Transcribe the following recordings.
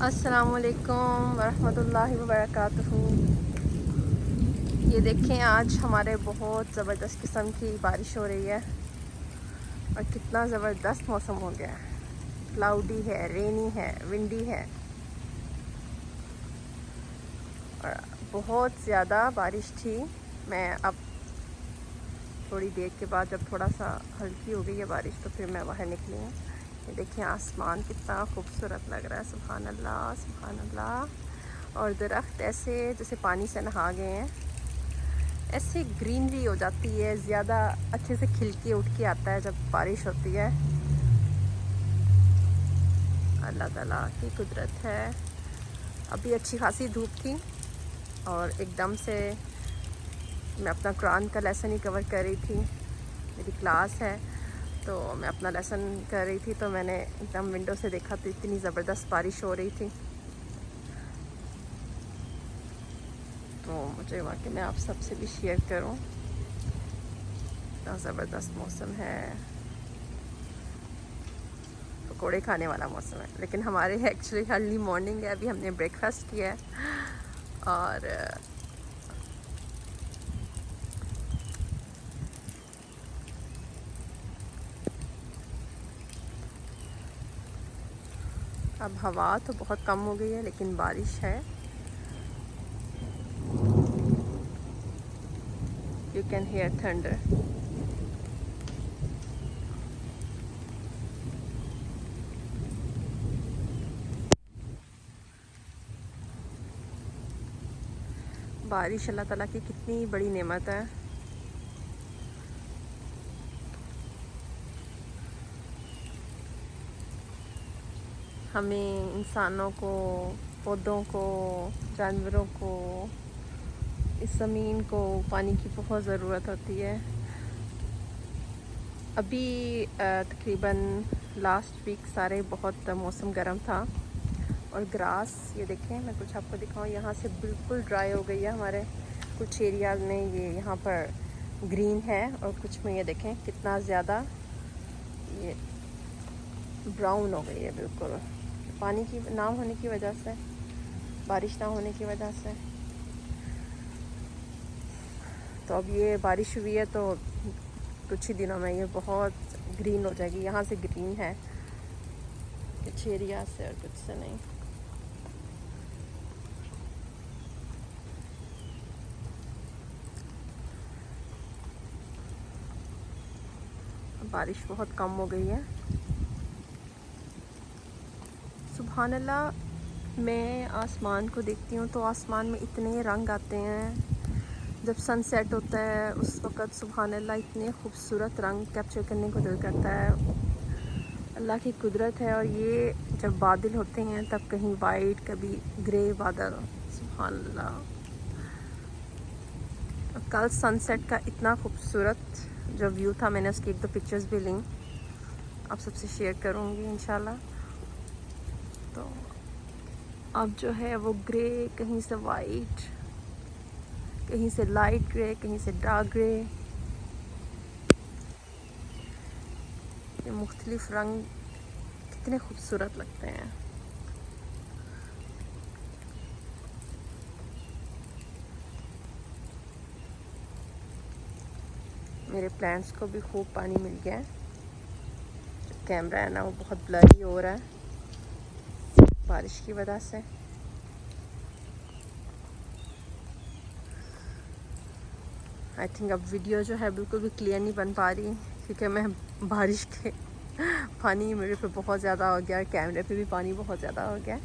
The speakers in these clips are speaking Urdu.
السلام علیکم ورحمۃ اللہ وبرکاتہ۔ یہ دیکھیں آج ہمارے بہت زبردست قسم کی بارش ہو رہی ہے اور کتنا زبردست موسم ہو گیا ہے۔ کلاؤڈی ہے، رینی ہے، ونڈی ہے اور بہت زیادہ بارش تھی۔ میں اب تھوڑی دیر کے بعد جب تھوڑا سا ہلکی ہو گئی ہے بارش تو پھر میں باہر نکلی ہوں۔ یہ دیکھیں آسمان کتنا خوبصورت لگ رہا ہے، سبحان اللہ سبحان اللہ۔ اور درخت ایسے جیسے پانی سے نہا گئے ہیں، ایسے گرینری ہو جاتی ہے، زیادہ اچھے سے کھل کے اٹھ کے آتا ہے جب بارش ہوتی ہے۔ اللہ تعالیٰ کی قدرت ہے۔ ابھی اچھی خاصی دھوپ تھی اور ایک دم سے میں اپنا قرآن کا لیسن ہی کور کر رہی تھی، میری کلاس ہے تو میں اپنا لیسن کر رہی تھی تو میں نے ایک دم ونڈو سے دیکھا تو اتنی زبردست بارش ہو رہی تھی، تو مجھے ہوا کہ میں آپ سب سے بھی شیئر کروں۔ اتنا زبردست موسم ہے، پکوڑے کھانے والا موسم ہے، لیکن ہمارے ایکچولی ارلی مارننگ ہے، ابھی ہم نے بریک فاسٹ کیا ہے اور اب ہوا تو بہت کم ہو گئی ہے لیکن بارش ہے۔ You can hear thunder. بارش اللہ تعالیٰ کی کتنی بڑی نعمت ہے۔ ہمیں انسانوں کو، پودوں کو، جانوروں کو، اس زمین کو پانی کی بہت ضرورت ہوتی ہے۔ ابھی تقریباً لاسٹ ویک سارے بہت موسم گرم تھا اور گراس یہ دیکھیں، میں کچھ آپ کو دکھاؤں، یہاں سے بالکل ڈرائی ہو گئی ہے۔ ہمارے کچھ ایریاز میں یہ یہاں پر گرین ہے اور کچھ میں یہ دیکھیں کتنا زیادہ یہ براؤن ہو گئی ہے، بالکل پانی کی نہ ہونے کی وجہ سے، بارش نہ ہونے کی وجہ سے۔ تو اب یہ بارش ہوئی ہے تو کچھ ہی دنوں میں یہ بہت گرین ہو جائے گی۔ یہاں سے گرین ہے کچھ ایریا سے اور کچھ سے نہیں۔ بارش بہت کم ہو گئی ہے، سبحان اللہ۔ میں آسمان کو دیکھتی ہوں تو آسمان میں اتنے رنگ آتے ہیں، جب سن سیٹ ہوتا ہے اس وقت سبحان اللہ اتنے خوبصورت رنگ کیپچر کرنے کو دل کرتا ہے۔ اللہ کی قدرت ہے۔ اور یہ جب بادل ہوتے ہیں تب کہیں وائٹ کبھی گرے بادل، سبحان اللہ۔ کل سن سیٹ کا اتنا خوبصورت جو ویو تھا، میں نے اس کی ایک دو پکچرز بھی لیں، آپ سب سے شیئر کروں گی انشاءاللہ۔ تو اب جو ہے وہ گرے، کہیں سے وائٹ، کہیں سے لائٹ گرے، کہیں سے ڈارک گرے، یہ مختلف رنگ کتنے خوبصورت لگتے ہیں۔ میرے پلانٹس کو بھی خوب پانی مل گیا ہے۔ کیمرہ ہے نا وہ بہت بلری ہو رہا ہے بارش کی وجہ سے۔ آئی تھنک اب ویڈیو جو ہے بالکل بھی کلیئر نہیں بن پا رہی کیونکہ میں بارش کے پانی میرے پہ بہت زیادہ ہو گیا اور کیمرے پہ بھی پانی بہت زیادہ ہو گیا۔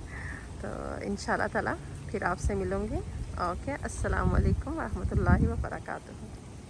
تو انشاءاللہ تعالیٰ پھر آپ سے ملوں گے۔ اوکے، السلام علیکم ورحمۃ اللہ وبرکاتہ۔